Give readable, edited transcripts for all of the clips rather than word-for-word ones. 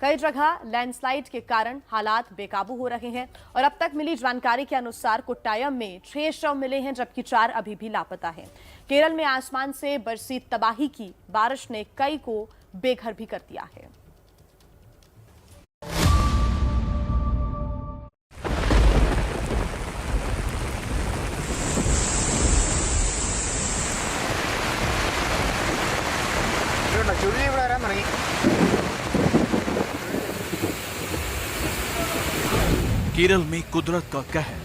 कई जगह लैंडस्लाइड के कारण हालात बेकाबू हो रहे हैं और अब तक मिली जानकारी के अनुसार कोट्टायम में 6 शव मिले हैं, जबकि 4 अभी भी लापता हैं। केरल में आसमान से बरसी तबाही की बारिश ने कई को बेघर भी कर दिया है। केरल में कुदरत का कहर।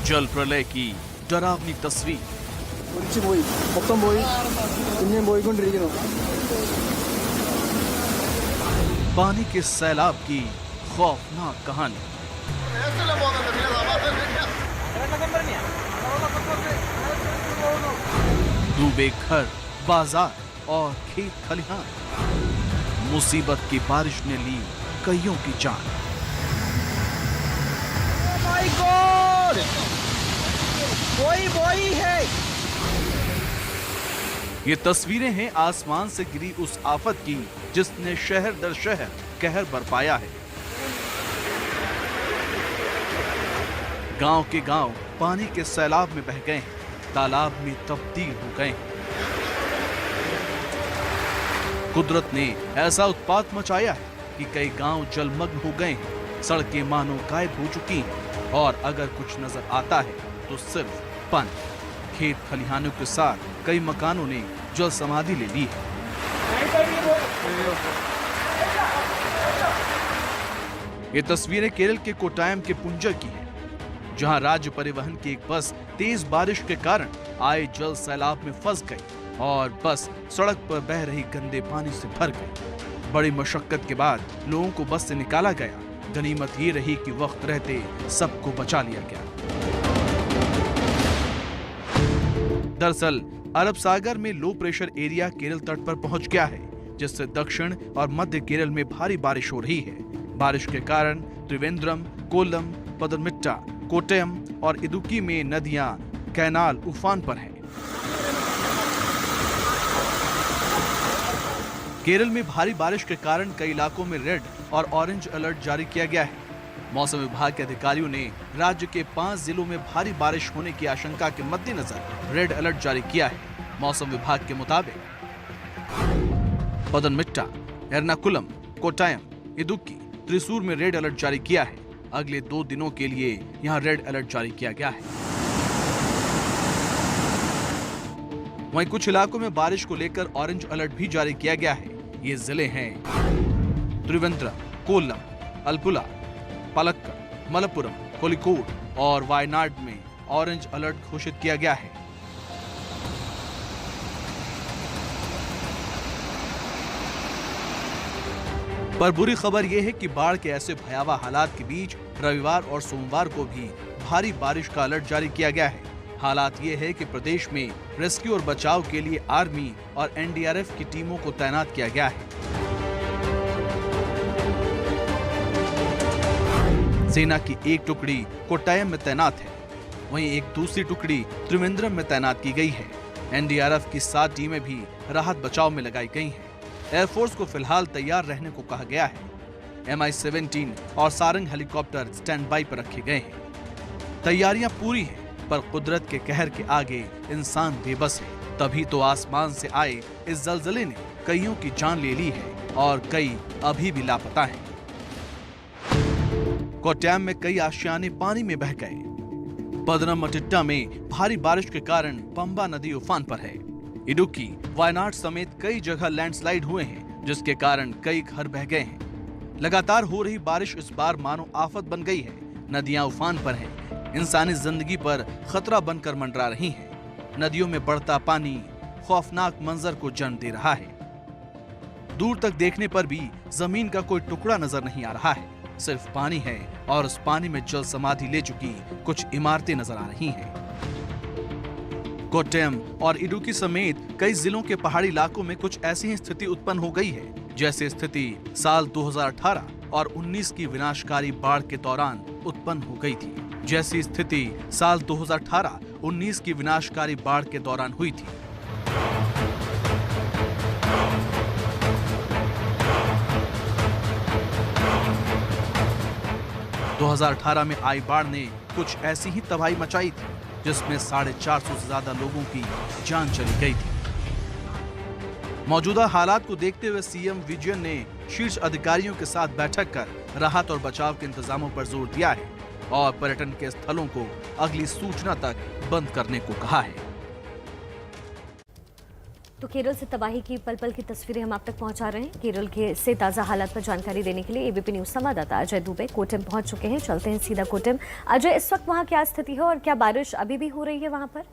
जल प्रलय की डरावनी तस्वीर। पानी के सैलाब की खौफनाक कहानी। डूबे घर, बाजार और खेत खलिहान। मुसीबत की बारिश ने ली कईयों की जान। My God! कोई है। ये तस्वीरें हैं आसमान से गिरी उस आफत की जिसने शहर दर शहर कहर बरपाया है। गांव के गांव पानी के सैलाब में बह गए हैं, तालाब में तब्दील हो गए हैं। कुदरत ने ऐसा उत्पात मचाया है कि कई गांव जलमग्न हो गए हैं, सड़कें मानो गायब हो चुकी हैं और अगर कुछ नजर आता है तो सिर्फ पानी। खेत खलिहानों के साथ कई मकानों ने जल समाधि ले ली है। ये तस्वीरें केरल के कोट्टायम के पुंजर की हैं, जहां राज्य परिवहन की एक बस तेज बारिश के कारण आए जल सैलाब में फंस गई और बस सड़क पर बह रही गंदे पानी से भर गई। बड़ी मशक्कत के बाद लोगों को बस से निकाला गया। गनीमत ये रही कि वक्त रहते सबको बचा लिया गया। दरअसल अरब सागर में लो प्रेशर एरिया केरल तट पर पहुंच गया है, जिससे दक्षिण और मध्य केरल में भारी बारिश हो रही है। बारिश के कारण त्रिवेंद्रम, कोल्लम, पदनमिट्टा, कोट्टयम और इदुक्की में नदियां, कैनाल उफान पर हैं। केरल में भारी बारिश के कारण कई इलाकों में रेड और ऑरेंज अलर्ट जारी किया गया है। मौसम विभाग के अधिकारियों ने राज्य के 5 जिलों में भारी बारिश होने की आशंका के मद्देनजर रेड अलर्ट जारी किया है। मौसम विभाग के मुताबिक पदनमिट्टा, एर्नाकुलम, कोट्टायम, इदुक्की, त्रिशूर में रेड अलर्ट जारी किया है। अगले 2 दिनों के लिए यहां रेड अलर्ट जारी किया गया है। वहीं कुछ इलाकों में बारिश को लेकर ऑरेंज अलर्ट भी जारी किया गया है। ये जिले हैं त्रिवेंद्रम, कोल्लम, अल्पुला, पलक्कड, मलप्पुरम, कोलिकोड और वायनाड में ऑरेंज अलर्ट घोषित किया गया है। पर बुरी खबर यह है कि बाढ़ के ऐसे भयावह हालात के बीच रविवार और सोमवार को भी भारी बारिश का अलर्ट जारी किया गया है। हालात ये है कि प्रदेश में रेस्क्यू और बचाव के लिए आर्मी और एनडीआरएफ की टीमों को तैनात किया गया है। सेना की एक टुकड़ी कोट्टायम में तैनात है, वहीं एक दूसरी टुकड़ी त्रिवेंद्रम में तैनात की गई है। एनडीआरएफ की 7 टीमें भी राहत बचाव में लगाई गई हैं। एयरफोर्स को फिलहाल तैयार रहने को कहा गया है। MI-17 और सारंग हेलीकॉप्टर स्टैंड बाई पर रखे गए हैं। तैयारियां पूरी हैं, पर कुदरत के कहर के आगे इंसान बेबस है। तभी तो आसमान से आए इस जलजले ने कईयों की जान ले ली है और कई अभी भी लापता हैं। कोट्टायम में कई आशियाने पानी में बह गए। पदनमथिट्टा में भारी बारिश के कारण पंबा नदी उफान पर है। इडुक्की, वायनाड समेत कई जगह लैंडस्लाइड हुए हैं, जिसके कारण कई घर बह गए हैं। लगातार हो रही बारिश इस बार मानो आफत बन गई है। नदियां उफान पर हैं, इंसानी जिंदगी पर खतरा बनकर मंडरा रही हैं। नदियों में बढ़ता पानी खौफनाक मंजर को जन्म दे रहा है। दूर तक देखने पर भी जमीन का कोई टुकड़ा नजर नहीं आ रहा है, सिर्फ पानी है और उस पानी में जल समाधि ले चुकी कुछ इमारतें नजर आ रही हैं। कोट्टयम और इडुक्की समेत कई जिलों के पहाड़ी इलाकों में कुछ ऐसी ही स्थिति उत्पन्न हो गई है जैसे स्थिति साल 2018 और 19 की विनाशकारी बाढ़ के दौरान उत्पन्न हो गई थी। जैसी स्थिति साल 2018-19 की विनाशकारी बाढ़ के दौरान हुई थी। 2018 में आई बाढ़ ने कुछ ऐसी ही तबाही मचाई थी, जिसमें 450 से ज्यादा लोगों की जान चली गई थी। मौजूदा हालात को देखते हुए सीएम विजयन ने शीर्ष अधिकारियों के साथ बैठक कर राहत और बचाव के इंतजामों पर जोर दिया है और पर्यटन के स्थलों को अगली सूचना तक बंद करने को कहा है। तो केरल से तबाही की पल पल की तस्वीरें हम आप तक पहुंचा रहे हैं। केरल के से ताज़ा हालात पर जानकारी देने के लिए एबीपी न्यूज संवाददाता अजय दुबे कोटम पहुंच चुके हैं। चलते हैं सीधा कोटम। अजय, इस वक्त वहां क्या स्थिति है और क्या बारिश अभी भी हो रही है वहां पर?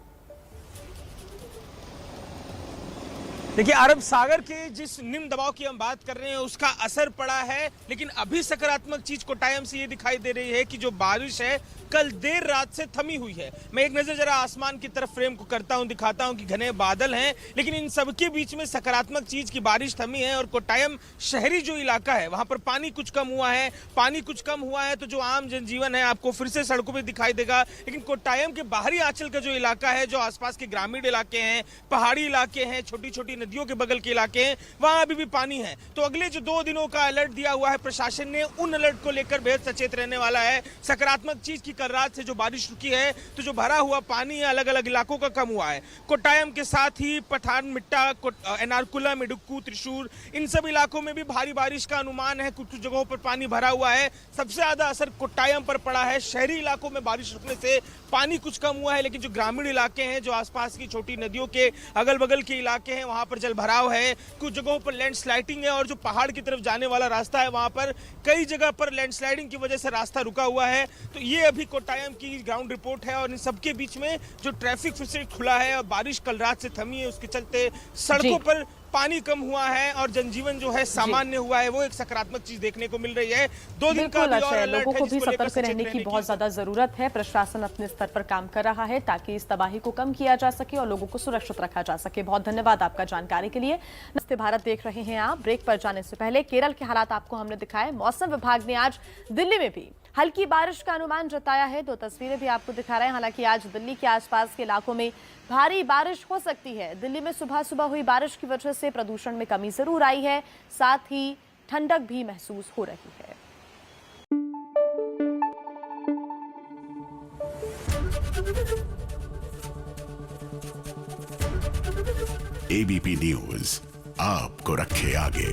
देखिए, अरब सागर के जिस निम्न दबाव की हम बात कर रहे हैं उसका असर पड़ा है, लेकिन अभी सकारात्मक चीज कोट्टायम से ये दिखाई दे रही है कि जो बारिश है कल देर रात से थमी हुई है। मैं एक नजर जरा आसमान की तरफ फ्रेम को करता हूं, दिखाता हूं कि घने बादल हैं, लेकिन इन सबके बीच में सकारात्मक चीज की बारिश थमी है। और कोट्टायम शहरी जो इलाका है वहां पर पानी कुछ कम हुआ है। पानी कुछ कम हुआ है तो जो आम जनजीवन है आपको फिर से सड़कों पर दिखाई देगा, लेकिन कोट्टायम के बाहरी आंचल का जो इलाका है, जो आसपास के ग्रामीण इलाके हैं, पहाड़ी इलाके हैं, छोटी छोटी नदियों के बगल के इलाके हैं, वहां अभी भी पानी है। तो अगले जो 2 दिनों का अलर्ट दिया हुआ है प्रशासन ने, उन अलर्ट को लेकर बेहद सचेत रहने वाला है। सकारात्मक चीज की कल रात से जो बारिश रुकी है तो जो भरा हुआ पानी है अलग अलग इलाकों का कम हुआ है। कोट्टायम के साथ ही पठानमिट्टा, एर्नाकुलम, इडुक्कू, त्रिशूर, इन सब इलाकों में भी भारी बारिश का अनुमान है। कुछ जगहों पर पानी भरा हुआ है। सबसे ज्यादा असर कोट्टायम पर पड़ा है। शहरी इलाकों में बारिश रुकने से पानी कुछ कम हुआ है, लेकिन जो ग्रामीण इलाके हैं, जो आसपास की छोटी नदियों के अगल बगल के इलाके हैं, वहां पर जल भराव है। कुछ जगहों पर लैंडस्लाइडिंग है और जो पहाड़ की तरफ जाने वाला रास्ता है वहां पर कई जगह पर लैंडस्लाइडिंग की वजह से रास्ता रुका हुआ है। तो ये अभी कोट्टायम की ग्राउंड रिपोर्ट है। और इन सबके बीच में जो ट्रैफिक फिर से खुला है और बारिश कल रात से थमी है, उसके चलते सड़कों पर पानी कम हुआ है और जनजीवन जो है सामान्य हुआ है। वो एक सकारात्मक चीज देखने को मिल रही है। 2 दिन का भी और अलर्ट लोगों है, को भी जिसको लेकर सतर्क रहने की बहुत ज्यादा जरूरत है। प्रशासन अपने स्तर पर काम कर रहा है ताकि इस तबाही को कम किया जा सके और लोगों को सुरक्षित रखा जा सके। बहुत धन्यवाद आपका जानकारी के लिए। नमस्ते भारत देख रहे हैं आप। ब्रेक पर जाने से पहले केरल के हालात आपको हमने दिखाए। मौसम विभाग ने आज दिल्ली में भी हल्की बारिश का अनुमान जताया है। 2 तस्वीरें भी आपको दिखा रहे हैं। हालांकि आज दिल्ली के आसपास के इलाकों में भारी बारिश हो सकती है। दिल्ली में सुबह सुबह हुई बारिश की वजह से प्रदूषण में कमी जरूर आई है, साथ ही ठंडक भी महसूस हो रही है। एबीपी न्यूज आपको रखे आगे।